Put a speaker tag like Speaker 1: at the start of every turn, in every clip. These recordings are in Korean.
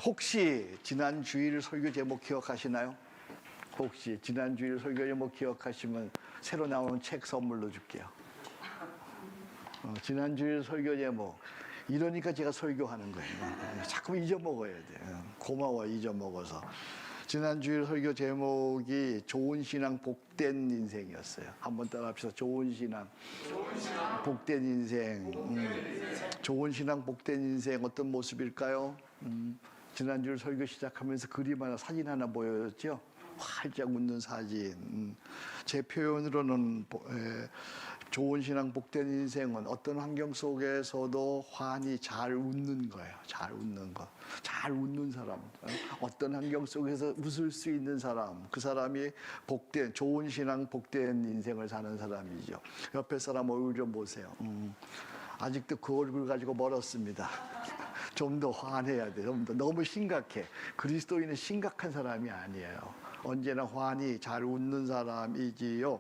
Speaker 1: 혹시 지난 주일 설교 제목 기억하시나요? 혹시 지난 주일 설교 제목 기억하시면 새로 나오는 책 선물로 줄게요. 지난 주일 설교 제목. 이러니까 제가 설교하는 거예요. 자꾸 잊어먹어야 돼요. 고마워, 잊어먹어서. 지난 주일 설교 제목이 좋은 신앙 복된 인생이었어요. 한번 따라합시다. 좋은 신앙 복된 인생. 좋은 신앙 복된 인생 어떤 모습일까요? 지난 주일 설교 시작하면서 그림 하나, 사진 하나 보여줬죠? 활짝 웃는 사진. 제 표현으로는 좋은 신앙 복된 인생은 어떤 환경 속에서도 환히 잘 웃는 거예요. 잘 웃는 거. 잘 웃는 사람. 어떤 환경 속에서 웃을 수 있는 사람. 그 사람이 복된, 좋은 신앙 복된 인생을 사는 사람이죠. 옆에 사람 얼굴 좀 보세요. 아직도 그 얼굴 가지고 멀었습니다. 좀 더 환해야 돼. 좀 더. 너무 심각해. 그리스도인은 심각한 사람이 아니에요. 언제나 환히 잘 웃는 사람이지요.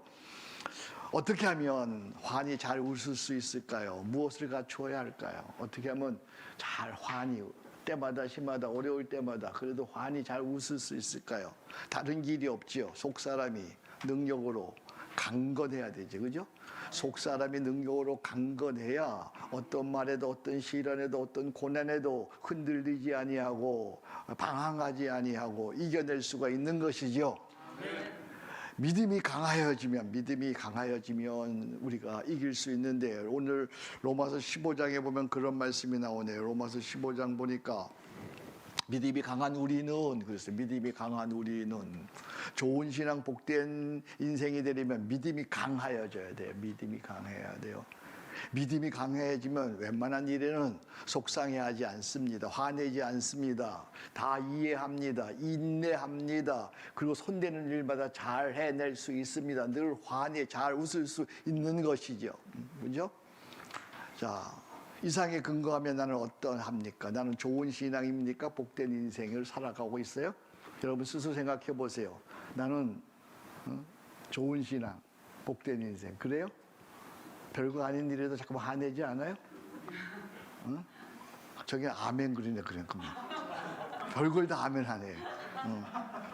Speaker 1: 어떻게 하면 환히 잘 웃을 수 있을까요? 무엇을 갖추어야 할까요? 어떻게 하면 잘 환히 때마다 시마다 어려울 때마다 그래도 환히 잘 웃을 수 있을까요? 다른 길이 없지요. 속사람이 능력으로 강건해야 되지, 그죠? 속사람이 능력으로 강건해야 어떤 말에도 어떤 시련에도 어떤 고난에도 흔들리지 아니하고 방황하지 아니하고 이겨낼 수가 있는 것이죠. 믿음이 강하여지면 우리가 이길 수 있는데, 오늘 로마서 15장에 보면 그런 말씀이 나오네요. 로마서 15장 보니까 믿음이 강한 우리는, 그랬어요. 믿음이 강한 우리는 좋은 신앙 복된 인생이 되려면 믿음이 강하여져야 돼요. 믿음이 강해야 돼요. 믿음이 강해지면 웬만한 일에는 속상해하지 않습니다. 화내지 않습니다. 다 이해합니다. 인내합니다. 그리고 손대는 일마다 잘 해낼 수 있습니다. 늘 환히 잘 웃을 수 있는 것이죠. 그죠? 자, 이상에 근거하면 나는 어떠합니까? 나는 좋은 신앙입니까? 복된 인생을 살아가고 있어요? 여러분 스스로 생각해 보세요. 나는 좋은 신앙, 복된 인생. 그래요? 별거 아닌 일에도 자꾸 화내지 않아요? 응? 저기 아멘 그러네, 그냥. 별걸 다 아멘 하네.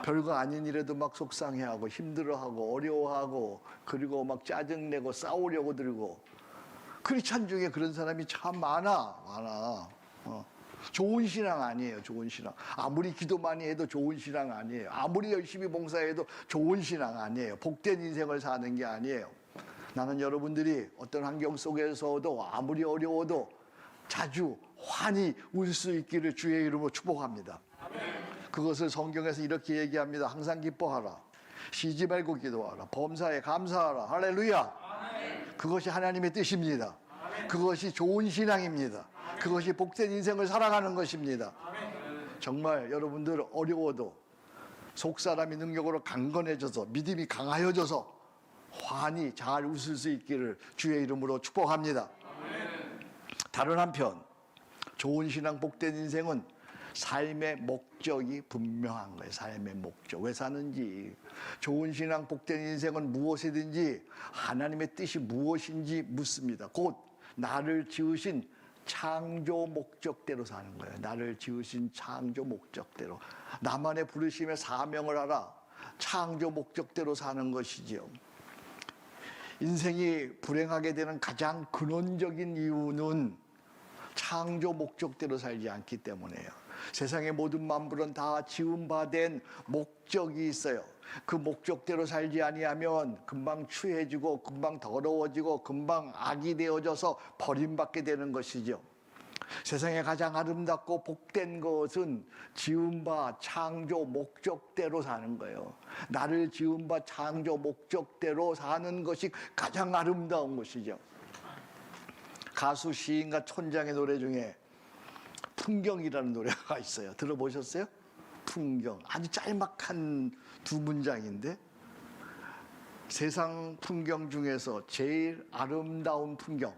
Speaker 1: 별거 아닌 일에도 막 속상해하고 힘들어하고 어려워하고 그리고 막 짜증내고 싸우려고 들고. 크리스찬 중에 그런 사람이 참 많아. 좋은 신앙 아니에요. 좋은 신앙. 아무리 기도 많이 해도 좋은 신앙 아니에요. 아무리 열심히 봉사해도 좋은 신앙 아니에요. 복된 인생을 사는 게 아니에요. 나는 여러분들이 어떤 환경 속에서도 아무리 어려워도 자주 환히 웃을 수 있기를 주의 이름으로 축복합니다. 그것을 성경에서 이렇게 얘기합니다. 항상 기뻐하라. 쉬지 말고 기도하라. 범사에 감사하라. 할렐루야. 그것이 하나님의 뜻입니다. 그것이 좋은 신앙입니다. 그것이 복된 인생을 살아가는 것입니다. 정말 여러분들 어려워도 속사람이 능력으로 강건해져서 믿음이 강하여져서 환히 잘 웃을 수 있기를 주의 이름으로 축복합니다. 다른 한편 좋은 신앙 복된 인생은 삶의 목적이 분명한 거예요. 삶의 목적. 왜 사는지. 좋은 신앙 복된 인생은 무엇이든지 하나님의 뜻이 무엇인지 묻습니다. 곧 나를 지으신 창조 목적대로 사는 거예요. 나를 지으신 창조 목적대로. 나만의 부르심의 사명을 알아. 창조 목적대로 사는 것이지요. 인생이 불행하게 되는 가장 근원적인 이유는 창조 목적대로 살지 않기 때문이에요. 세상의 모든 만물은 다 지음받은 목적이 있어요. 그 목적대로 살지 아니하면 금방 추해지고 금방 더러워지고 금방 악이 되어져서 버림받게 되는 것이죠. 세상에 가장 아름답고 복된 것은 지음바 창조 목적대로 사는 거예요. 나를 지음바 창조 목적대로 사는 것이 가장 아름다운 것이죠. 가수 시인과 촌장의 노래 중에 풍경이라는 노래가 있어요. 들어보셨어요? 풍경. 아주 짤막한 두 문장인데, 세상 풍경 중에서 제일 아름다운 풍경,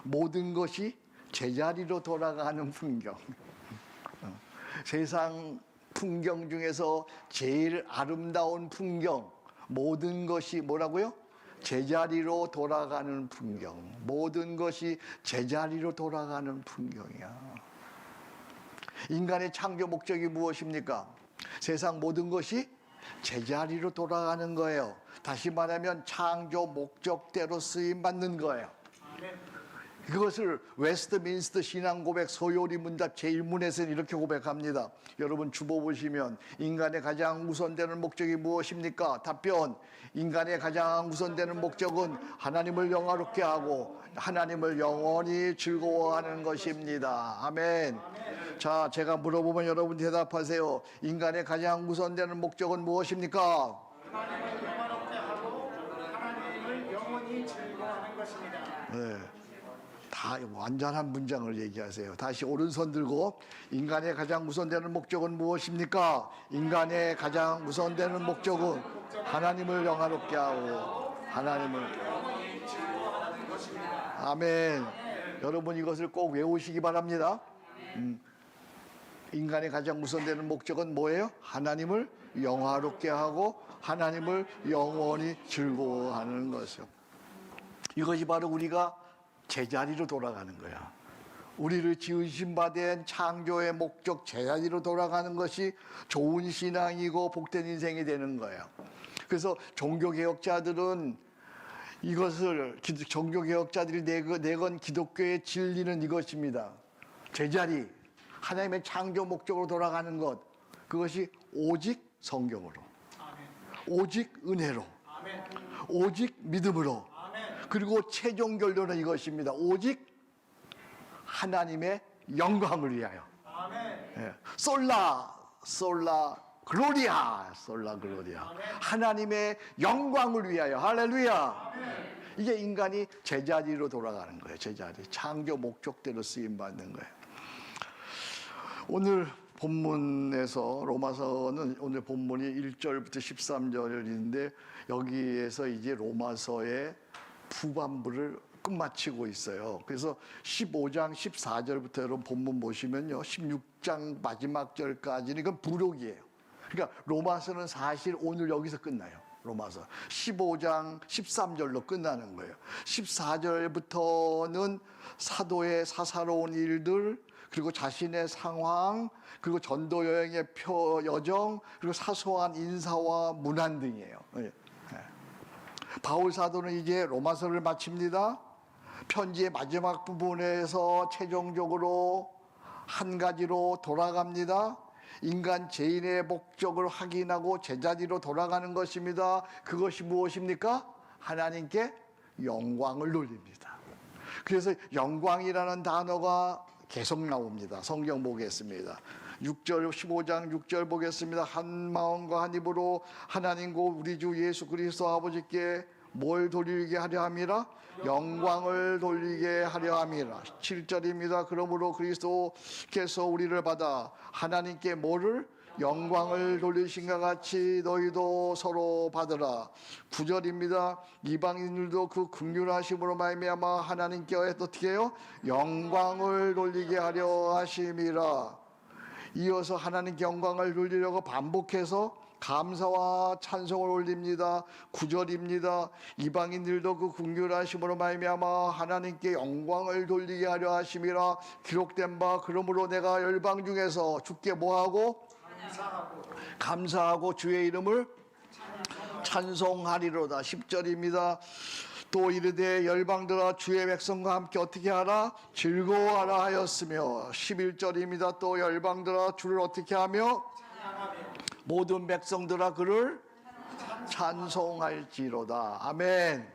Speaker 1: 모든 것이 제자리로 돌아가는 풍경. 세상 풍경 중에서 제일 아름다운 풍경, 모든 것이 뭐라고요? 제자리로 돌아가는 풍경. 모든 것이 제자리로 돌아가는 풍경이야. 인간의 창조 목적이 무엇입니까? 세상 모든 것이 제자리로 돌아가는 거예요. 다시 말하면 창조 목적대로 쓰임 받는 거예요. 그것을 웨스트민스터 신앙고백 소요리 문답 제1문에서는 이렇게 고백합니다. 여러분 주보 보시면 인간의 가장 우선되는 목적이 무엇입니까? 답변, 인간의 가장 우선되는 목적은 하나님을 영화롭게 하고 하나님을 영원히 즐거워하는 것입니다. 아멘. 자, 제가 물어보면 여러분 대답하세요. 인간의 가장 우선되는 목적은 무엇입니까?
Speaker 2: 하나님을 영화롭게 하고 하나님을 영원히 즐거워하는 것입니다.
Speaker 1: 네. 다 완전한 문장을 얘기하세요. 다시 오른손 들고 인간의 가장 우선되는 목적은 무엇입니까? 인간의 가장 우선되는 목적은 하나님을 영화롭게 하고 하나님을
Speaker 2: 영원히 즐거워하는 것입니다.
Speaker 1: 아멘. 여러분 이것을 꼭 외우시기 바랍니다. 인간의 가장 우선되는 목적은 뭐예요? 하나님을 영화롭게 하고 하나님을 영원히 즐거워하는 것이요. 이것이 바로 우리가 제자리로 돌아가는 거야. 우리를 지으신 바 된 창조의 목적 제자리로 돌아가는 것이 좋은 신앙이고 복된 인생이 되는 거예요. 그래서 종교개혁자들은 이것을 종교개혁자들이 내건 기독교의 진리는 이것입니다. 제자리, 하나님의 창조 목적으로 돌아가는 것, 그것이 오직 성경으로, 오직 은혜로, 오직 믿음으로, 그리고 최종 결론은 이것입니다. 오직 하나님의 영광을 위하여. 예. 솔라 글로리아. 하나님의 영광을 위하여. 할렐루야. 이게 인간이 제자리로 돌아가는 거예요. 제자리. 창조 목적대로 쓰임 받는 거예요. 오늘 본문에서 로마서는 오늘 본문이 1절부터 13절인데 여기에서 이제 로마서의 후반부를 끝마치고 있어요. 그래서 15장 14절부터 여러분 본문 보시면요, 16장 마지막 절까지는 이건 부록이에요. 그러니까 로마서는 사실 오늘 여기서 끝나요. 로마서 15장 13절로 끝나는 거예요. 14절부터는 사도의 사사로운 일들, 그리고 자신의 상황, 그리고 전도 여행의 여정, 그리고 사소한 인사와 문안 등이에요. 바울 사도는 이제 로마서를 마칩니다. 편지의 마지막 부분에서 최종적으로 한 가지로 돌아갑니다. 인간 죄인의 목적을 확인하고 제자리로 돌아가는 것입니다. 그것이 무엇입니까? 하나님께 영광을 돌립니다. 그래서 영광이라는 단어가 계속 나옵니다. 성경 보겠습니다. 6절 15장 6절 보겠습니다. 한 마음과 한 입으로 하나님과 우리 주 예수 그리스도 아버지께 뭘 돌리게 하려 함이라? 영광을 돌리게 하려 함이라. 7절입니다. 그러므로 그리스도께서 우리를 받아 하나님께 뭐를? 영광을 돌리신과 같이 너희도 서로 받으라. 9절입니다. 이방인들도 그 긍휼하심으로 말미암아 하나님께 어떻게 해요? 영광을 돌리게 하려 하심이라. 이어서 하나님께 영광을 돌리려고 반복해서 감사와 찬송을 올립니다. 9절입니다. 이방인들도 그 긍휼하심으로 말미암아 하나님께 영광을 돌리게 하려 하심이라. 기록된 바 그러므로 내가 열방 중에서 주께 뭐하고? 감사하고 주의 이름을 찬송하리로다. 10절입니다. 또 이르되 열방들아 주의 백성과 함께 어떻게 하라? 즐거워하라 하였으며. 11절입니다. 또 열방들아 주를 어떻게 하며? 모든 백성들아 그를 찬송할지로다. 아멘.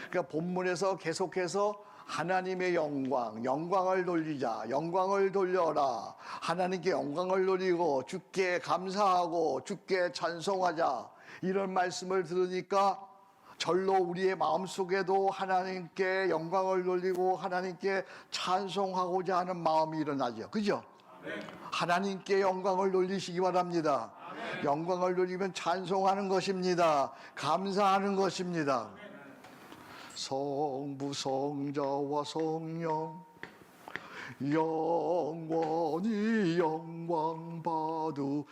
Speaker 1: 그러니까 본문에서 계속해서 하나님의 영광을 돌리자. 영광을 돌려라. 하나님께 영광을 돌리고 주께 감사하고 주께 찬송하자. 이런 말씀을 들으니까 절로 우리의 마음속에도 하나님께 영광을 돌리고 하나님께 찬송하고자 하는 마음이 일어나죠. 그죠? 하나님께 영광을 돌리시기 바랍니다. 영광을 돌리면 찬송하는 것입니다. 감사하는 것입니다. 성부 성자와 성령 영원히 영광 받으옵소서.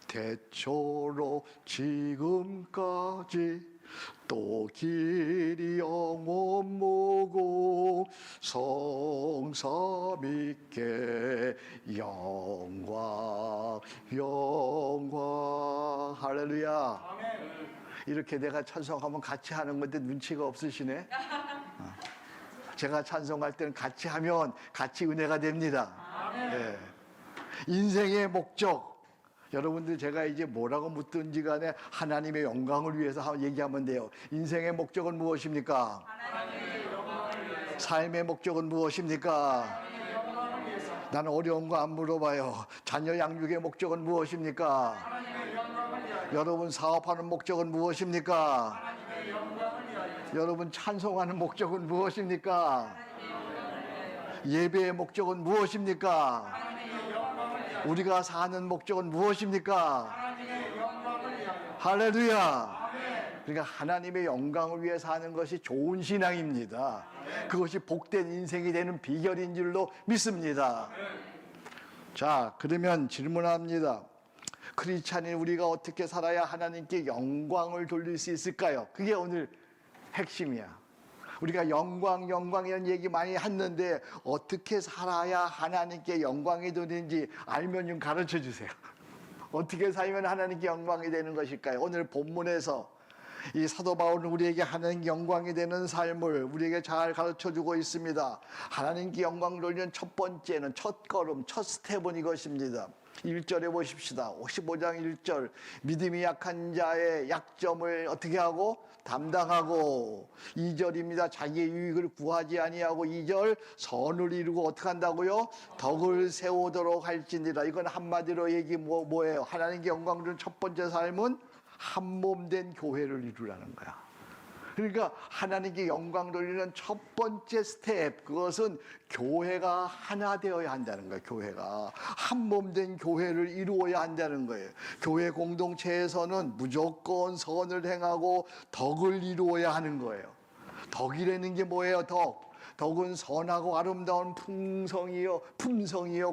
Speaker 1: 대초로 지금까지 또 길이 영원 모고 성삼위께 영광 영광. 할렐루야. 이렇게 내가 찬송하면 같이 하는 건데 눈치가 없으시네. 제가 찬송할 때는 같이 하면 같이 은혜가 됩니다. 네. 인생의 목적, 여러분들 제가 이제 뭐라고 묻든지 간에 하나님의 영광을 위해서 얘기하면 돼요. 인생의 목적은 무엇입니까? 삶의 목적은 무엇입니까? 나는 어려운 거 안 물어봐요. 자녀 양육의 목적은 무엇입니까? 여러분 사업하는 목적은 무엇입니까? 여러분 찬송하는 목적은 무엇입니까? 예배의 목적은 무엇입니까? 우리가 사는 목적은 무엇입니까? 할렐루야. 그러니까 하나님의 영광을 위해 사는 것이 좋은 신앙입니다. 그것이 복된 인생이 되는 비결인 줄로 믿습니다. 자, 그러면 질문합니다. 크리스찬인 우리가 어떻게 살아야 하나님께 영광을 돌릴 수 있을까요? 그게 오늘 핵심이야. 우리가 영광이라는 얘기 많이 했는데 어떻게 살아야 하나님께 영광이 되는지 알면 좀 가르쳐 주세요. 어떻게 살면 하나님께 영광이 되는 것일까요? 오늘 본문에서 이 사도 바울은 우리에게 하나님 영광이 되는 삶을 우리에게 잘 가르쳐 주고 있습니다. 하나님께 영광 돌리는 첫 번째는 첫 걸음, 첫 스텝은 이것입니다. 1절에 보십시다. 15장 1절. 믿음이 약한 자의 약점을 어떻게 하고? 담당하고. 2절입니다. 자기의 유익을 구하지 아니하고. 2절 선을 이루고 어떻게 한다고요? 덕을 세우도록 할지니라. 이건 한마디로 얘기 뭐예요? 하나님께 영광 주는 첫 번째 삶은 한 몸 된 교회를 이루라는 거야. 그러니까 하나님께 영광 돌리는 첫 번째 스텝, 그것은 교회가 하나 되어야 한다는 거예요. 교회가 한 몸 된 교회를 이루어야 한다는 거예요. 교회 공동체에서는 무조건 선을 행하고 덕을 이루어야 하는 거예요. 덕이라는 게 뭐예요? 덕은 선하고 아름다운 품성이요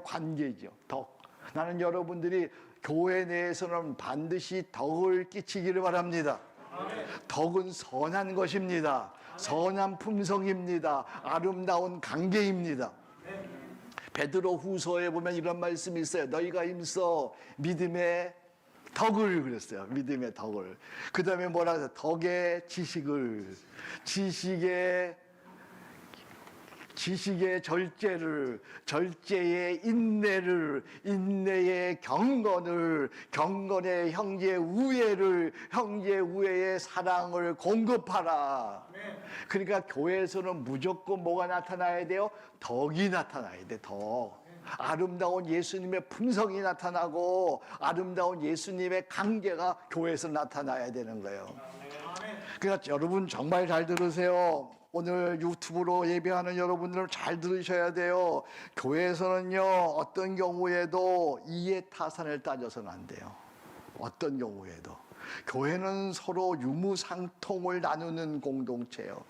Speaker 1: 관계죠. 덕. 나는 여러분들이 교회 내에서는 반드시 덕을 끼치기를 바랍니다. 덕은 선한 것입니다. 선한 품성입니다. 아름다운 관계입니다. 베드로 후서에 보면 이런 말씀이 있어요. 너희가 힘써 믿음의 덕을 그랬어요. 믿음의 덕을. 그 다음에 뭐라 그랬어요? 덕의 지식을, 지식의 절제를, 절제의 인내를, 인내의 경건을, 경건의 형제 우애를, 형제 우애의 사랑을 공급하라. 그러니까 교회에서는 무조건 뭐가 나타나야 돼요? 덕이 나타나야 돼. 덕. 아름다운 예수님의 품성이 나타나고 아름다운 예수님의 관계가 교회에서 나타나야 되는 거예요. 그러니까 여러분 정말 잘 들으세요. 오늘 유튜브로 예배하는 여러분들 잘 들으셔야 돼요. 교회에서는요, 어떤 경우에도 이해타산을 따져서는 안 돼요. 어떤 경우에도. 교회는 서로 유무상통을 나누는 공동체예요.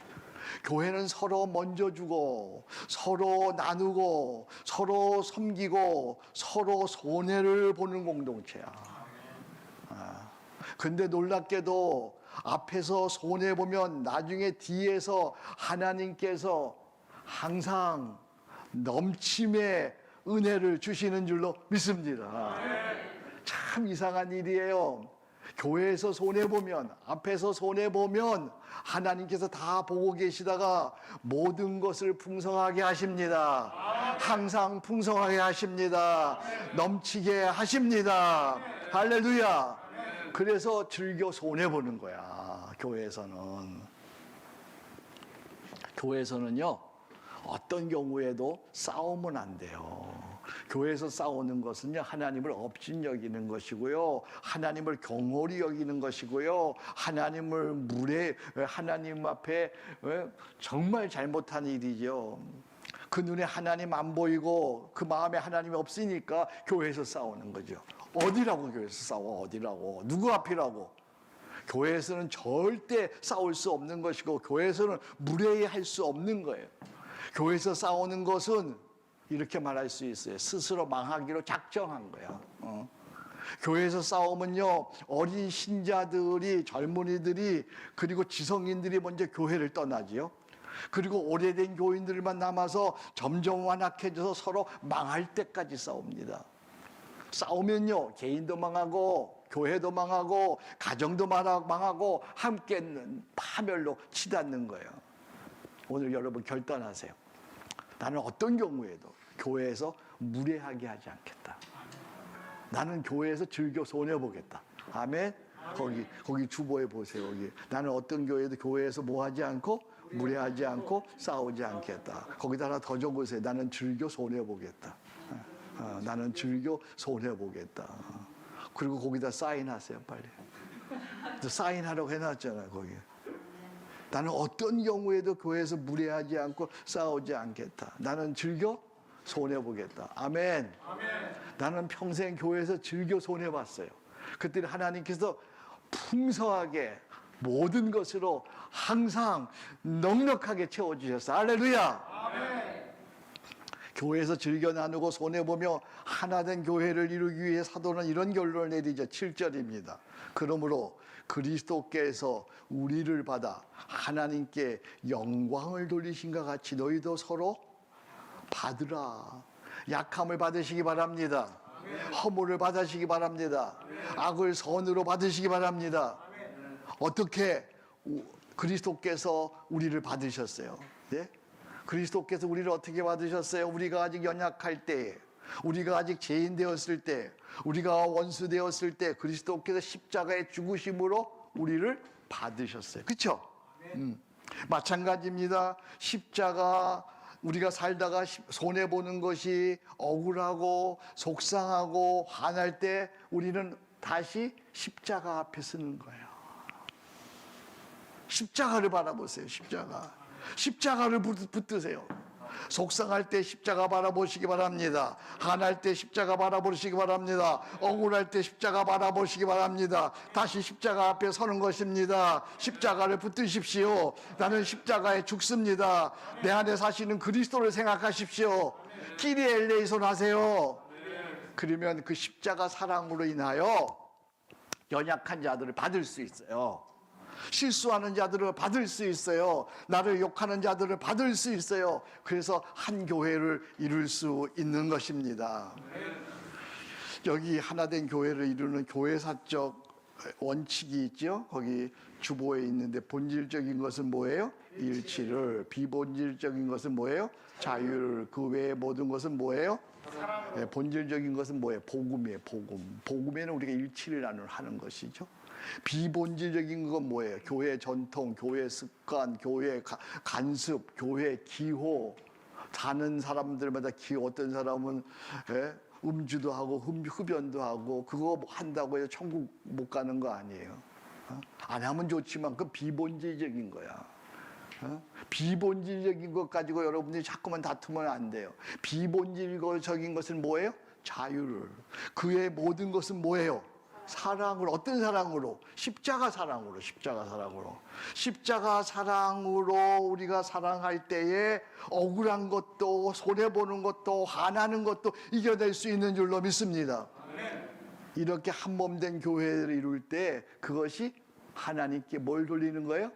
Speaker 1: 교회는 서로 먼저 주고, 서로 나누고, 서로 섬기고, 서로 손해를 보는 공동체야. 근데 놀랍게도 앞에서 손해보면 나중에 뒤에서 하나님께서 항상 넘침의 은혜를 주시는 줄로 믿습니다. 참 이상한 일이에요. 교회에서 손해보면, 앞에서 손해보면 하나님께서 다 보고 계시다가 모든 것을 풍성하게 하십니다. 항상 풍성하게 하십니다. 넘치게 하십니다. 할렐루야. 그래서 즐겨 손해보는 거야. 교회에서는요, 어떤 경우에도 싸우면 안 돼요. 교회에서 싸우는 것은요, 하나님을 업신여기는 것이고요, 하나님을 경홀히 여기는 것이고요, 하나님 앞에 정말 잘못한 일이죠. 그 눈에 하나님 안 보이고 그 마음에 하나님이 없으니까 교회에서 싸우는 거죠. 어디라고 교회에서 싸워? 어디라고? 누구 앞이라고? 교회에서는 절대 싸울 수 없는 것이고 교회에서는 무례할 수 없는 거예요. 교회에서 싸우는 것은 이렇게 말할 수 있어요. 스스로 망하기로 작정한 거야. 교회에서 싸우면요, 어린 신자들이, 젊은이들이, 그리고 지성인들이 먼저 교회를 떠나지요. 그리고 오래된 교인들만 남아서 점점 완악해져서 서로 망할 때까지 싸웁니다. 싸우면요, 개인도 망하고 교회도 망하고 가정도 망하고 함께 파멸로 치닫는 거예요. 오늘 여러분 결단하세요. 나는 어떤 경우에도 교회에서 무례하게 하지 않겠다. 나는 교회에서 즐겨 손해보겠다. 아멘. 거기 주보에 보세요. 거기 나는 어떤 교회에서 뭐 하지 않고 무례하지 않고 싸우지 않겠다. 거기다 하나 더 적으세요. 나는 즐겨 손해보겠다. 나는 즐겨 손해보겠다. 그리고 거기다 사인하세요, 빨리. 사인하라고 해놨잖아요, 거기. 나는 어떤 경우에도 교회에서 무례하지 않고 싸우지 않겠다. 나는 즐겨 손해보겠다. 아멘. 나는 평생 교회에서 즐겨 손해봤어요. 그때 하나님께서 풍성하게 모든 것으로 항상 넉넉하게 채워주셨어요. 할렐루야. 아멘. 교회에서 즐겨 나누고 손해보며 하나된 교회를 이루기 위해 사도는 이런 결론을 내리죠. 7절입니다. 그러므로 그리스도께서 우리를 받아 하나님께 영광을 돌리신과 같이 너희도 서로 받으라. 약함을 받으시기 바랍니다. 허물을 받으시기 바랍니다. 악을 선으로 받으시기 바랍니다. 어떻게 그리스도께서 우리를 받으셨어요? 네? 그리스도께서 우리를 어떻게 받으셨어요? 우리가 아직 연약할 때, 우리가 아직 죄인 되었을 때, 우리가 원수 되었을 때 그리스도께서 십자가의 죽으심으로 우리를 받으셨어요. 그렇죠? 마찬가지입니다. 십자가 우리가 살다가 손해보는 것이 억울하고 속상하고 화날 때 우리는 다시 십자가 앞에 서는 거예요. 십자가를 바라보세요. 십자가를 붙드세요. 속상할 때 십자가 바라보시기 바랍니다. 화날 때 십자가 바라보시기 바랍니다. 억울할 때 십자가 바라보시기 바랍니다. 다시 십자가 앞에 서는 것입니다. 십자가를 붙드십시오. 나는 십자가에 죽습니다. 내 안에 사시는 그리스도를 생각하십시오. 끼리 엘레이손 하세요. 그러면 그 십자가 사랑으로 인하여 연약한 자들을 받을 수 있어요. 실수하는 자들을 받을 수 있어요. 나를 욕하는 자들을 받을 수 있어요. 그래서 한 교회를 이룰 수 있는 것입니다. 여기 하나된 교회를 이루는 교회사적 원칙이 있죠. 거기 주보에 있는데 본질적인 것은 뭐예요? 일치를. 비본질적인 것은 뭐예요? 자유를. 그 외의 모든 것은 뭐예요? 본질적인 것은 뭐예요? 복음이에요. 복음에는 우리가 일치를 하는 것이죠. 비본질적인 건 뭐예요? 교회 전통, 교회 습관, 교회 간습, 교회 기호. 사는 사람들마다 기호. 어떤 사람은 음주도 하고 흡연도 하고 그거 한다고 해서 천국 못 가는 거 아니에요. 안 하면 좋지만 그건 비본질적인 거야. 비본질적인 것 가지고 여러분들이 자꾸만 다투면 안 돼요. 비본질적인 것은 뭐예요? 자유를. 그의 모든 것은 뭐예요? 사랑으로. 어떤 사랑으로? 십자가 사랑으로. 십자가 사랑으로 우리가 사랑할 때에 억울한 것도 손해보는 것도 화나는 것도 이겨낼 수 있는 줄로 믿습니다. 이렇게 한몸된 교회를 이룰 때 그것이 하나님께 뭘 돌리는 거예요?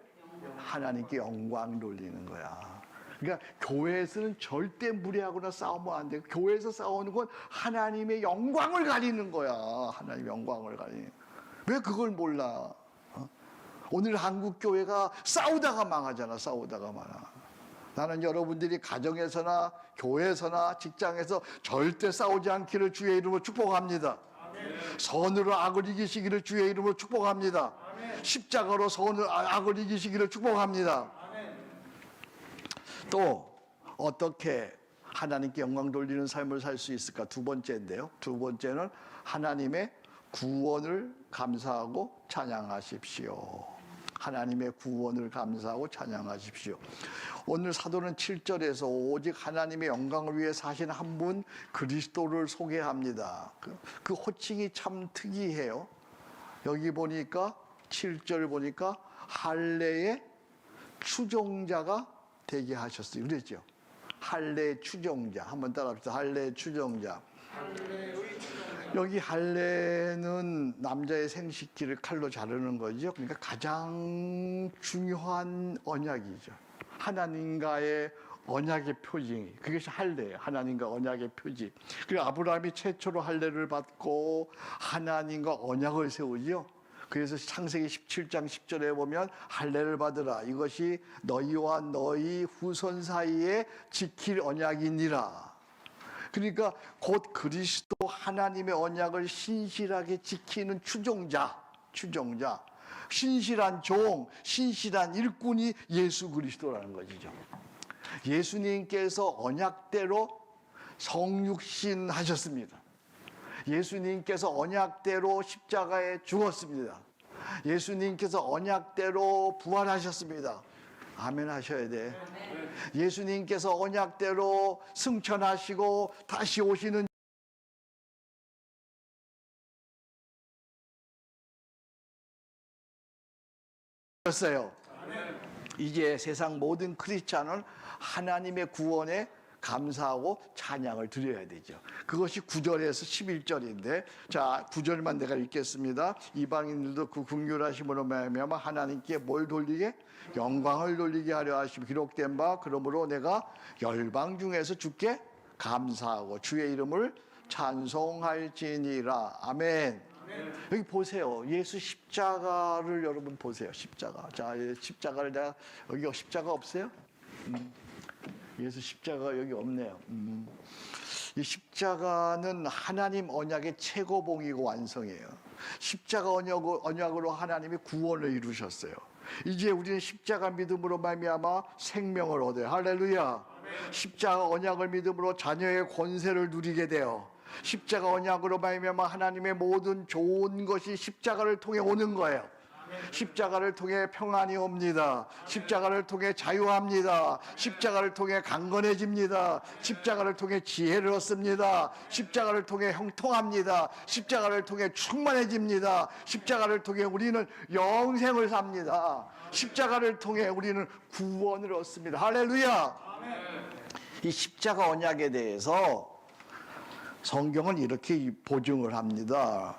Speaker 1: 하나님께 영광 돌리는 거야. 그러니까 교회에서는 절대 무례하거나 싸우면 안 돼요. 교회에서 싸우는 건 하나님의 영광을 가리는 거야. 하나님의 영광을 가리는. 왜 그걸 몰라? 오늘 한국 교회가 싸우다가 망하잖아. 나는 여러분들이 가정에서나 교회에서나 직장에서 절대 싸우지 않기를 주의 이름으로 축복합니다. 선으로 악을 이기시기를 주의 이름으로 축복합니다. 십자가로 악을 이기시기를 축복합니다. 또 어떻게 하나님께 영광 돌리는 삶을 살 수 있을까? 두 번째인데요. 두 번째는 하나님의 구원을 감사하고 찬양하십시오. 하나님의 구원을 감사하고 찬양하십시오. 오늘 사도는 7절에서 오직 하나님의 영광을 위해 사신 한 분 그리스도를 소개합니다. 그 호칭이 참 특이해요. 여기 보니까 7절 보니까 할례의 추종자가 되게 하셨어요. 그랬죠? 할례의 추종자. 한번 따라합시다. 할례의 추종자. 여기 할례는 남자의 생식기를 칼로 자르는 거죠. 그러니까 가장 중요한 언약이죠. 하나님과의 언약의 표징이 그것이 할례예요. 하나님과 언약의 표징. 그리고 아브라함이 최초로 할례를 받고 하나님과 언약을 세우죠. 그래서 창세기 17장 10절에 보면 할례를 받으라. 이것이 너희와 너희 후손 사이에 지킬 언약이니라. 그러니까 곧 그리스도 하나님의 언약을 신실하게 지키는 추종자, 신실한 종, 신실한 일꾼이 예수 그리스도라는 것이죠. 예수님께서 언약대로 성육신 하셨습니다. 예수님께서 언약대로 십자가에 죽었습니다. 예수님께서 언약대로 부활하셨습니다. 아멘 하셔야 돼. 예수님께서 언약대로 승천하시고 다시 오시는 였어요. 이제 세상 모든 크리스찬은 하나님의 구원에 감사하고 찬양을 드려야 되죠. 그것이 9절에서 11절인데, 자 9절만 내가 읽겠습니다. 이방인들도 그 긍휼하심으로 말미암아 하나님께 뭘 돌리게? 영광을 돌리게 하려 하시고 기록된 바 그러므로 내가 열방 중에서 주께 감사하고 주의 이름을 찬송할지니라. 아멘. 여기 보세요. 예수 십자가를 여러분 보세요. 십자가. 자, 십자가를 내가 여기 십자가 없어요? 예수 십자가 여기 없네요. 이 십자가는 하나님 언약의 최고봉이고 완성이에요. 십자가 언약으로 하나님이 구원을 이루셨어요. 이제 우리는 십자가 믿음으로 말미암아 생명을 얻어요. 할렐루야. 십자가 언약을 믿음으로 자녀의 권세를 누리게 돼요. 십자가 언약으로 말미암아 하나님의 모든 좋은 것이 십자가를 통해 오는 거예요. 십자가를 통해 평안이 옵니다. 십자가를 통해 자유합니다. 십자가를 통해 강건해집니다. 십자가를 통해 지혜를 얻습니다. 십자가를 통해 형통합니다. 십자가를 통해 충만해집니다. 십자가를 통해 우리는 영생을 삽니다. 십자가를 통해 우리는 구원을 얻습니다. 할렐루야. 이 십자가 언약에 대해서 성경은 이렇게 보증을 합니다.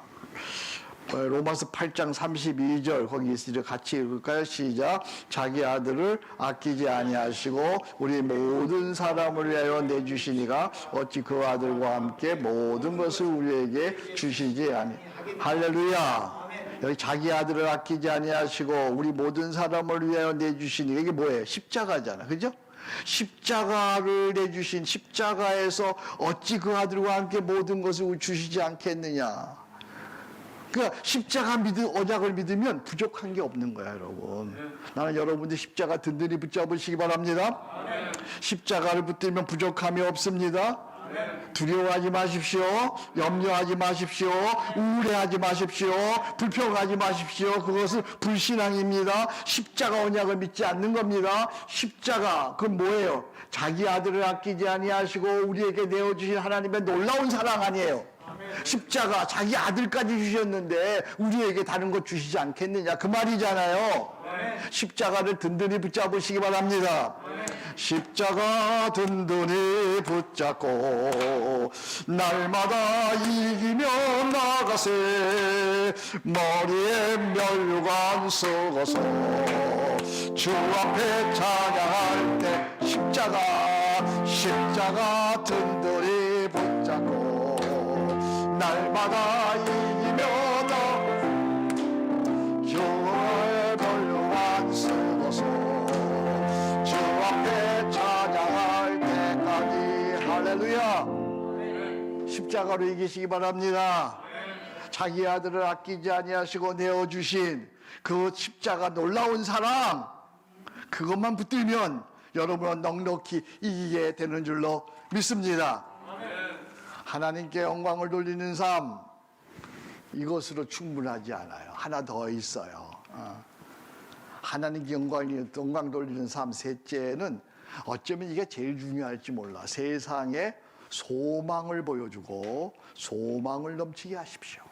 Speaker 1: 로마서 8장 32절 거기 있으죠. 같이 읽을까요? 시작. 자기 아들을 아끼지 아니하시고 우리 모든 사람을 위하여 내주시니가 어찌 그 아들과 함께 모든 것을 우리에게 주시지 아니. 할렐루야. 여기 자기 아들을 아끼지 아니하시고 우리 모든 사람을 위하여 내주시니가 이게 뭐예요? 십자가잖아. 그죠? 십자가를 내주신 십자가에서 어찌 그 아들과 함께 모든 것을 주시지 않겠느냐. 그러니까 십자가 언약을 믿으면 부족한 게 없는 거야, 여러분. 나는 여러분들 십자가 든든히 붙잡으시기 바랍니다. 십자가를 붙들면 부족함이 없습니다. 두려워하지 마십시오. 염려하지 마십시오. 우울해하지 마십시오. 불평하지 마십시오. 그것은 불신앙입니다. 십자가 언약을 믿지 않는 겁니다. 십자가 그건 뭐예요? 자기 아들을 아끼지 아니하시고 우리에게 내어주신 하나님의 놀라운 사랑 아니에요. 십자가 자기 아들까지 주셨는데 우리에게 다른 것 주시지 않겠느냐 그 말이잖아요. 십자가를 든든히 붙잡으시기 바랍니다. 십자가 든든히 붙잡고 날마다 이기며 나가세. 머리에 면류관 쓰고서 주 앞에 찬양할 때 십자가 든든히 붙잡고 날마다 이기며 주의 권료만 쓰고서 주 앞에 찬양할 때까지. 할렐루야. 십자가로 이기시기 바랍니다. 자기 아들을 아끼지 아니하시고 내어주신 그 십자가 놀라운 사랑 그것만 붙들면 여러분은 넉넉히 이기게 되는 줄로 믿습니다. 하나님께 영광을 돌리는 삶 이것으로 충분하지 않아요. 하나 더 있어요. 하나님께 영광 돌리는 삶 셋째는 어쩌면 이게 제일 중요할지 몰라. 세상에 소망을 보여주고 소망을 넘치게 하십시오.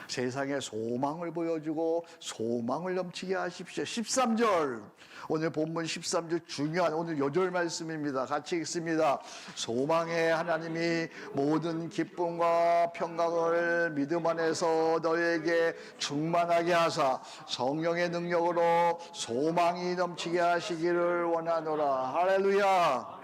Speaker 1: 세상에 소망을 보여주고 소망을 넘치게 하십시오. 13절, 오늘 본문 13절 중요한 오늘 요절 말씀입니다. 같이 읽습니다. 소망의 하나님이 모든 기쁨과 평강을 믿음 안에서 너에게 충만하게 하사 성령의 능력으로 소망이 넘치게 하시기를 원하노라. 할렐루야.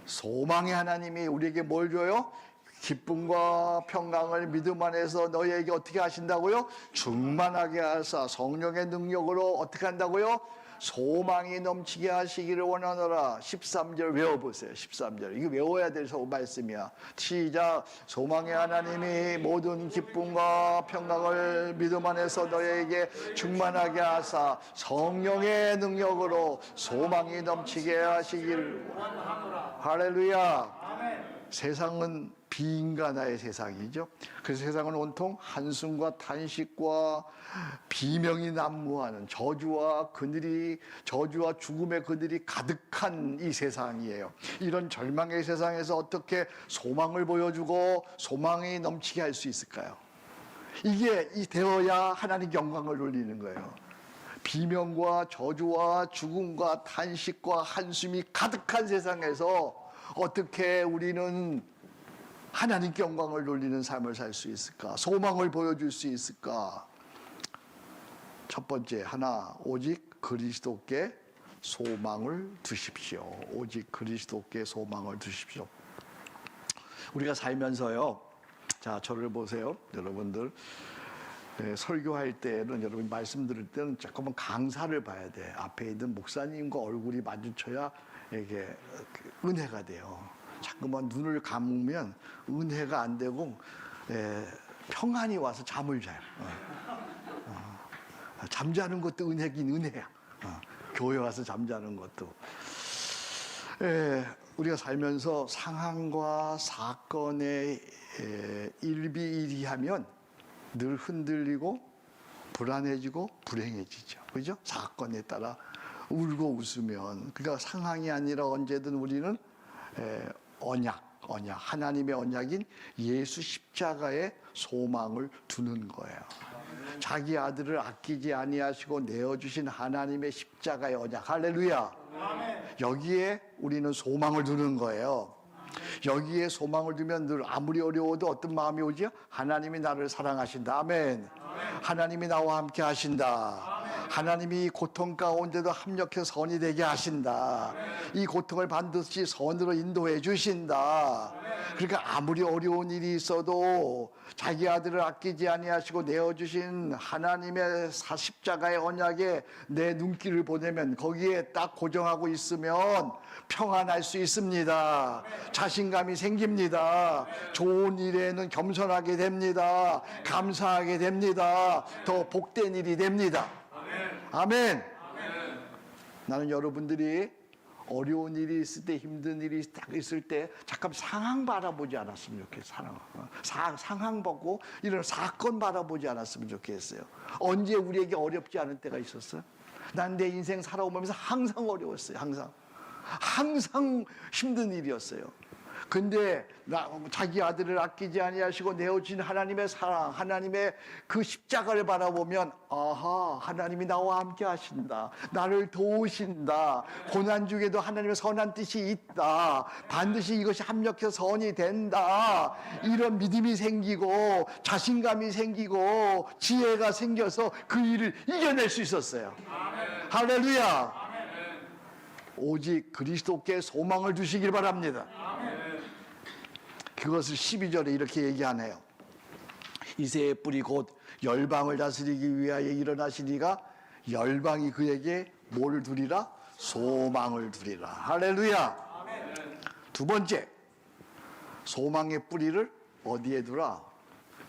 Speaker 1: 소망의 하나님이 우리에게 뭘 줘요? 기쁨과 평강을 믿음 안에서 너희에게 어떻게 하신다고요? 충만하게 하사 성령의 능력으로 어떻게 한다고요? 소망이 넘치게 하시기를 원하노라. 13절 외워보세요. 13절 이거 외워야 될 말씀이야. 시작. 소망의 하나님이 모든 기쁨과 평강을 믿음 안에서 너희에게 충만하게 하사 성령의 능력으로 소망이 넘치게 하시기를 원하노라. 할렐루야. 세상은 비인간화의 세상이죠. 그래서 세상은 온통 한숨과 탄식과 비명이 난무하는 저주와 죽음의 그늘이 가득한 이 세상이에요. 이런 절망의 세상에서 어떻게 소망을 보여주고 소망이 넘치게 할 수 있을까요? 이게 되어야 하나님 영광을 돌리는 거예요. 비명과 저주와 죽음과 탄식과 한숨이 가득한 세상에서 어떻게 우리는 하나님께 영광을 돌리는 삶을 살 수 있을까? 소망을 보여줄 수 있을까? 첫 번째, 하나, 오직 그리스도께 소망을 두십시오. 오직 그리스도께 소망을 두십시오. 우리가 살면서요, 자, 저를 보세요. 여러분들, 설교할 때는, 여러분 말씀 들을 때는 잠깐만 강사를 봐야 돼. 앞에 있는 목사님과 얼굴이 마주쳐야 이게 은혜가 돼요. 자꾸만 눈을 감으면 은혜가 안 되고 평안이 와서 잠을 자요. 잠자는 것도 은혜긴 은혜야. 교회 와서 잠자는 것도. 우리가 살면서 상황과 사건에 일비일비하면 늘 흔들리고 불안해지고 불행해지죠. 그죠? 사건에 따라 울고 웃으면. 그러니까 상황이 아니라 언제든 우리는 언약, 하나님의 언약인 예수 십자가에 소망을 두는 거예요. 자기 아들을 아끼지 아니하시고 내어주신 하나님의 십자가의 언약. 할렐루야. 여기에 우리는 소망을 두는 거예요. 여기에 소망을 두면 늘 아무리 어려워도 어떤 마음이 오지요? 하나님이 나를 사랑하신다. 아멘. 하나님이 나와 함께 하신다. 하나님이 고통 가운데도 합력해서 선이 되게 하신다. 이 고통을 반드시 선으로 인도해 주신다. 그러니까 아무리 어려운 일이 있어도 자기 아들을 아끼지 아니하시고 내어주신 하나님의 십자가의 언약에 내 눈길을 보내면 거기에 딱 고정하고 있으면 평안할 수 있습니다. 자신감이 생깁니다. 좋은 일에는 겸손하게 됩니다. 감사하게 됩니다. 더 복된 일이 됩니다. 아멘. 나는 여러분들이 어려운 일이 있을 때, 힘든 일이 딱 있을 때 잠깐 상황 바라보지 않았으면 좋겠어요. 상황 보고 이런 사건 바라보지 않았으면 좋겠어요. 언제 우리에게 어렵지 않은 때가 있었어요? 난 내 인생 살아오면서 항상 어려웠어요. 항상 힘든 일이었어요. 근데 자기 아들을 아끼지 아니하시고 내어주신 하나님의 사랑, 하나님의 그 십자가를 바라보면 아하, 하나님이 나와 함께 하신다. 나를 도우신다. 고난 중에도 하나님의 선한 뜻이 있다. 반드시 이것이 합력해서 선이 된다. 이런 믿음이 생기고 자신감이 생기고 지혜가 생겨서 그 일을 이겨낼 수 있었어요. 아멘. 할렐루야. 아멘. 오직 그리스도께 소망을 두시길 바랍니다. 아멘. 그것을 12절에 이렇게 얘기하네요. 이새의 뿌리 곧 열방을 다스리기 위하여 일어나시니가 열방이 그에게 뭘 두리라? 소망을 두리라. 할렐루야. 두 번째, 소망의 뿌리를 어디에 두라?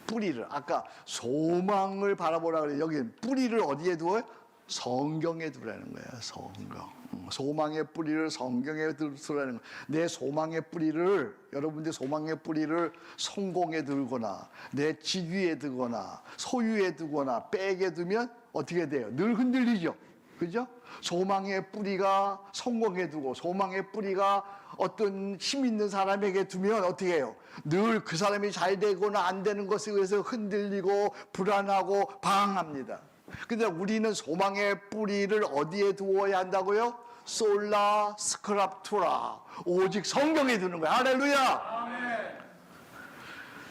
Speaker 1: 뿌리를, 아까 소망을 바라보라 그래. 여기 뿌리를 어디에 두어요? 성경에 두라는 거예요. 성경. 소망의 뿌리를 성경에 두라는 거예요. 내 소망의 뿌리를, 여러분들 소망의 뿌리를 성공에 두거나 내 직위에 두거나 소유에 두거나 백에 두면 어떻게 돼요? 늘 흔들리죠. 그죠? 소망의 뿌리가 성공에 두고 소망의 뿌리가 어떤 힘 있는 사람에게 두면 어떻게 해요? 늘 그 사람이 잘 되거나 안 되는 것에 의해서 흔들리고 불안하고 방황합니다. 근데 우리는 소망의 뿌리를 어디에 두어야 한다고요? 솔라 스크랍투라, 오직 성경에 두는 거예요. 할렐루야.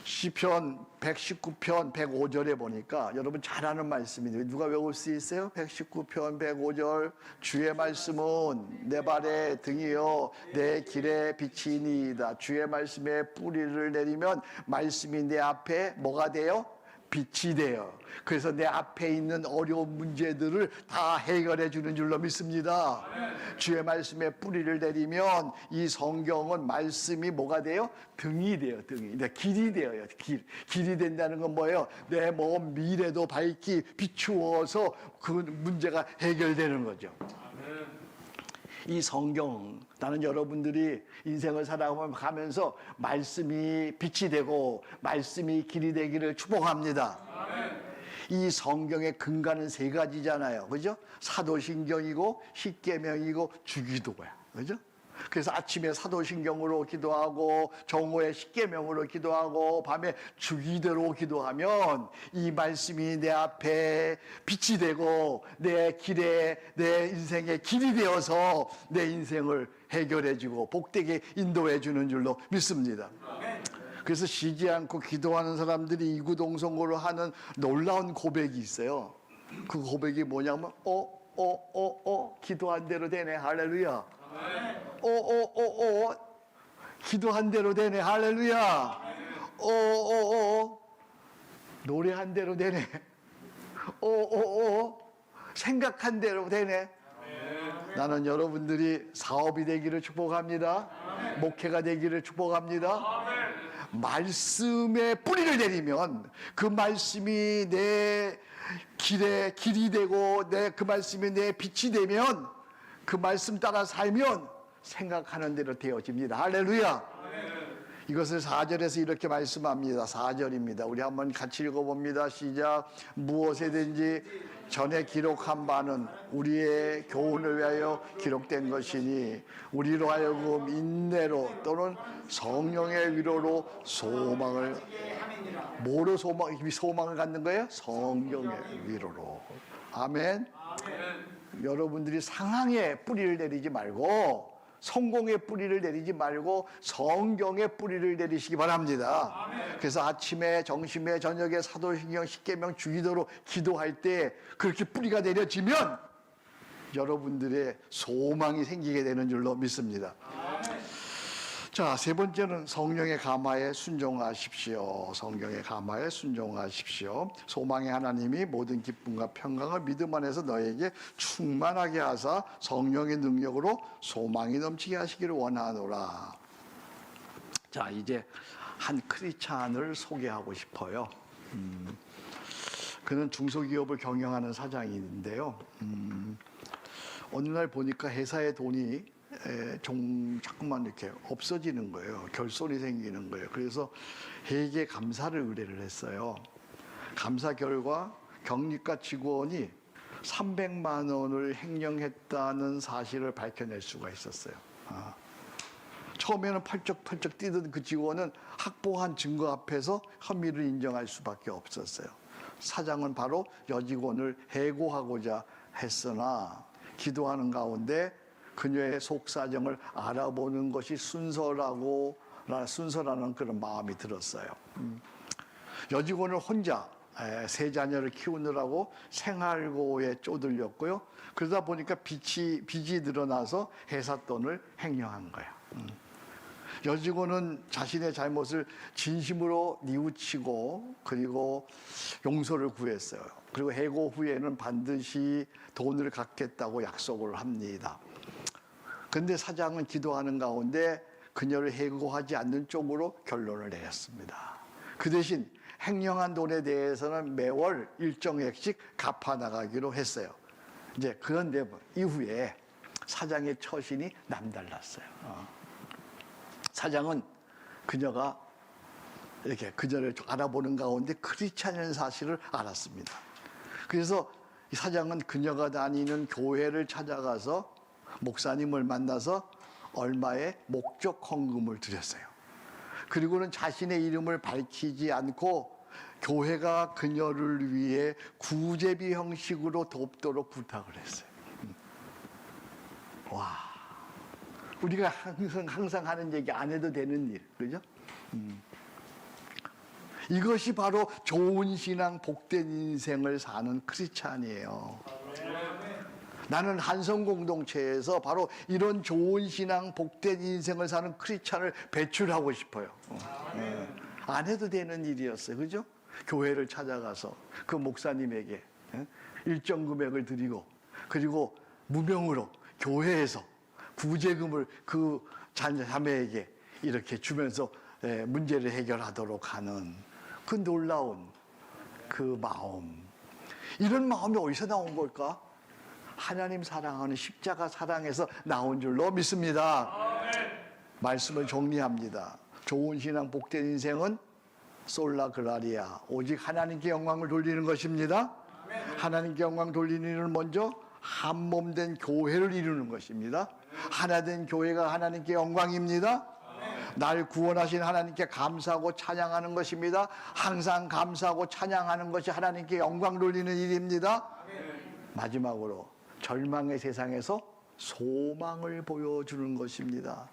Speaker 1: 시편 119편 105절에 보니까 여러분 잘 아는 말씀인데 누가 외울 수 있어요? 119편 105절, 주의 말씀은 내 발의 등이요 내 길의 빛이니이다. 주의 말씀에 뿌리를 내리면 말씀이 내 앞에 뭐가 돼요? 빛이 돼요. 그래서 내 앞에 있는 어려운 문제들을 다 해결해 주는 줄로 믿습니다. 주의 말씀에 뿌리를 내리면 이 성경은 말씀이 뭐가 돼요? 등이 돼요. 등이. 길이 되어요. 길이 된다는 건 뭐예요? 내 먼 미래도 밝히 비추어서 그 문제가 해결되는 거죠. 이 성경, 나는 여러분들이 인생을 살아가면서 말씀이 빛이 되고 말씀이 길이 되기를 축복합니다. 이 성경의 근간은 세 가지잖아요. 그죠? 사도신경이고 십계명이고 주기도야. 그죠? 그래서 아침에 사도신경으로 기도하고 정오에 십계명으로 기도하고 밤에 주기도로 기도하면 이 말씀이 내 앞에 빛이 되고 내 길에 내 인생의 길이 되어서 내 인생을 해결해주고 복되게 인도해주는 줄로 믿습니다. 그래서 쉬지 않고 기도하는 사람들이 이구동성으로 하는 놀라운 고백이 있어요. 그 고백이 뭐냐면 기도한 대로 되네. 할렐루야. 기도한 대로 되네. 할렐루야. 노래한 대로 되네. 생각한 대로 되네. 나는 여러분들이 사업이 되기를 축복합니다. 목회가 되기를 축복합니다. 말씀에 뿌리를 내리면 그 말씀이 내 길에 길이 되고 그 말씀이 내 빛이 되면 그 말씀 따라 살면 생각하는 대로 되어집니다. 할렐루야. 이것을 4절에서 이렇게 말씀합니다. 4절입니다. 우리 한번 같이 읽어봅니다. 시작. 무엇에든지 전에 기록한 바는 우리의 교훈을 위하여 기록된 것이니 우리로 하여금 인내로 또는 성령의 위로로 소망을 뭐로 소망을 갖는 거예요? 성령의 위로로. 아멘. 여러분들이 상황에 뿌리를 내리지 말고 성공의 뿌리를 내리지 말고 성경의 뿌리를 내리시기 바랍니다. 그래서 아침에 점심에 저녁에 사도신경 십계명 주기도로 기도할 때 그렇게 뿌리가 내려지면 여러분들의 소망이 생기게 되는 줄로 믿습니다. 자, 세 번째는 성령의 감화에 순종하십시오. 성령의 감화에 순종하십시오. 소망의 하나님이 모든 기쁨과 평강을 믿음 안에서 너에게 충만하게 하사 성령의 능력으로 소망이 넘치게 하시기를 원하노라. 자, 이제 한 크리스찬을 소개하고 싶어요. 그는 중소기업을 경영하는 사장인데요. 어느 날 보니까 회사의 돈이 자꾸만 이렇게 없어지는 거예요. 결손이 생기는 거예요. 그래서 회계 감사를 의뢰를 했어요. 감사 결과 경리과 직원이 300만 원을 횡령했다는 사실을 밝혀낼 수가 있었어요. 처음에는 펄쩍펄쩍 뛰던 그 직원은 확보한 증거 앞에서 혐의를 인정할 수밖에 없었어요. 사장은 바로 여직원을 해고하고자 했으나 기도하는 가운데 그녀의 속사정을 알아보는 것이 순서라는 그런 마음이 들었어요. 여직원을 혼자 세 자녀를 키우느라고 생활고에 쪼들렸고요. 그러다 보니까 빚이 늘어나서 회사 돈을 횡령한 거예요. 여직원은 자신의 잘못을 진심으로 뉘우치고 그리고 용서를 구했어요. 그리고 해고 후에는 반드시 돈을 갚겠다고 약속을 합니다. 그런데 사장은 기도하는 가운데 그녀를 해고하지 않는 쪽으로 결론을 내렸습니다. 그 대신 횡령한 돈에 대해서는 매월 일정액씩 갚아 나가기로 했어요. 이제 그런데 이후에 사장의 처신이 남달랐어요. 사장은 그녀가 이렇게 그녀를 알아보는 가운데 크리스찬이라는 사실을 알았습니다. 그래서 이 사장은 그녀가 다니는 교회를 찾아가서 목사님을 만나서 얼마의 목적 헌금을 드렸어요. 그리고는 자신의 이름을 밝히지 않고 교회가 그녀를 위해 구제비 형식으로 돕도록 부탁을 했어요. 와, 우리가 항상 하는 얘기 안 해도 되는 일, 그죠? 이것이 바로 좋은 신앙, 복된 인생을 사는 크리스찬이에요. 나는 한성 공동체에서 바로 이런 좋은 신앙, 복된 인생을 사는 크리스찬을 배출하고 싶어요. 안 해도 되는 일이었어요, 그죠? 교회를 찾아가서 그 목사님에게 일정 금액을 드리고, 그리고 무명으로 교회에서 구제금을 그 자매에게 이렇게 주면서 문제를 해결하도록 하는 그 놀라운 그 마음. 이런 마음이 어디서 나온 걸까? 하나님 사랑하는 십자가 사랑에서 나온 줄로 믿습니다. 말씀을 정리합니다. 좋은 신앙, 복된 인생은 솔라 그라리아, 오직 하나님께 영광을 돌리는 것입니다. 하나님께 영광 돌리는 일은 먼저 한 몸 된 교회를 이루는 것입니다. 하나 된 교회가 하나님께 영광입니다. 날 구원하신 하나님께 감사하고 찬양하는 것입니다. 항상 감사하고 찬양하는 것이 하나님께 영광 돌리는 일입니다. 마지막으로 절망의 세상에서 소망을 보여주는 것입니다.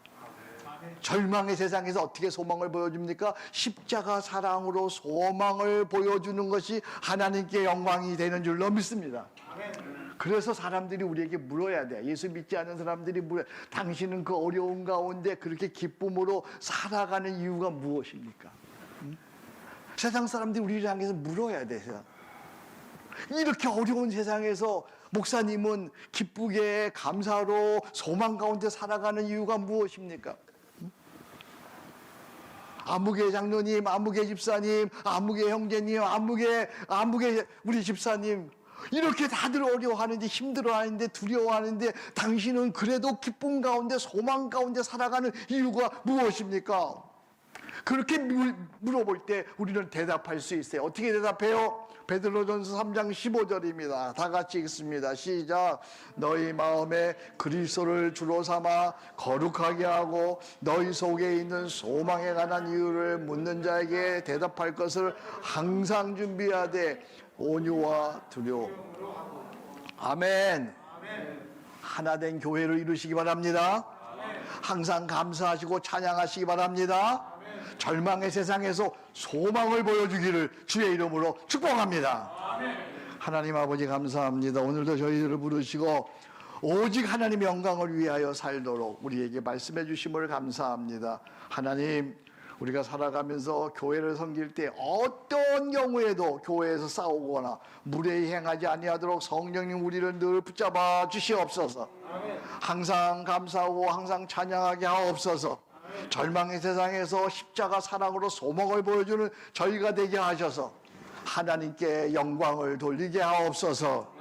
Speaker 1: 절망의 세상에서 어떻게 소망을 보여줍니까? 십자가 사랑으로 소망을 보여주는 것이 하나님께 영광이 되는 줄로 믿습니다. 그래서 사람들이 우리에게 물어야 돼. 예수 믿지 않는 사람들이 물어야 돼. 당신은 그 어려운 가운데 그렇게 기쁨으로 살아가는 이유가 무엇입니까? 세상 사람들이 우리를 향해서 물어야 돼. 이렇게 어려운 세상에서 목사님은 기쁘게 감사로 소망 가운데 살아가는 이유가 무엇입니까? 아무개 장로님, 아무개 집사님, 아무개 형제님, 아무개 우리 집사님, 이렇게 다들 어려워하는데, 힘들어하는데, 두려워하는데 당신은 그래도 기쁨 가운데 소망 가운데 살아가는 이유가 무엇입니까? 그렇게 물어볼 때 우리는 대답할 수 있어요. 어떻게 대답해요? 베드로전서 3장 15절입니다. 다 같이 읽습니다. 시작. 너희 마음에 그리스도를 주로 삼아 거룩하게 하고 너희 속에 있는 소망에 관한 이유를 묻는 자에게 대답할 것을 항상 준비하되 온유와 두려움. 아멘. 하나 된 교회를 이루시기 바랍니다. 항상 감사하시고 찬양하시기 바랍니다. 절망의 세상에서 소망을 보여주기를 주의 이름으로 축복합니다. 하나님 아버지 감사합니다. 오늘도 저희들을 부르시고 오직 하나님의 영광을 위하여 살도록 우리에게 말씀해 주심을 감사합니다. 하나님, 우리가 살아가면서 교회를 섬길 때 어떤 경우에도 교회에서 싸우거나 무례히 행하지 아니하도록 성령님 우리를 늘 붙잡아 주시옵소서. 항상 감사하고 항상 찬양하게 하옵소서. 절망의 세상에서 십자가 사랑으로 소망을 보여주는 저희가 되게 하셔서 하나님께 영광을 돌리게 하옵소서.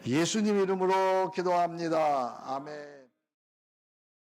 Speaker 1: 예수님 이름으로 기도합니다. 아멘.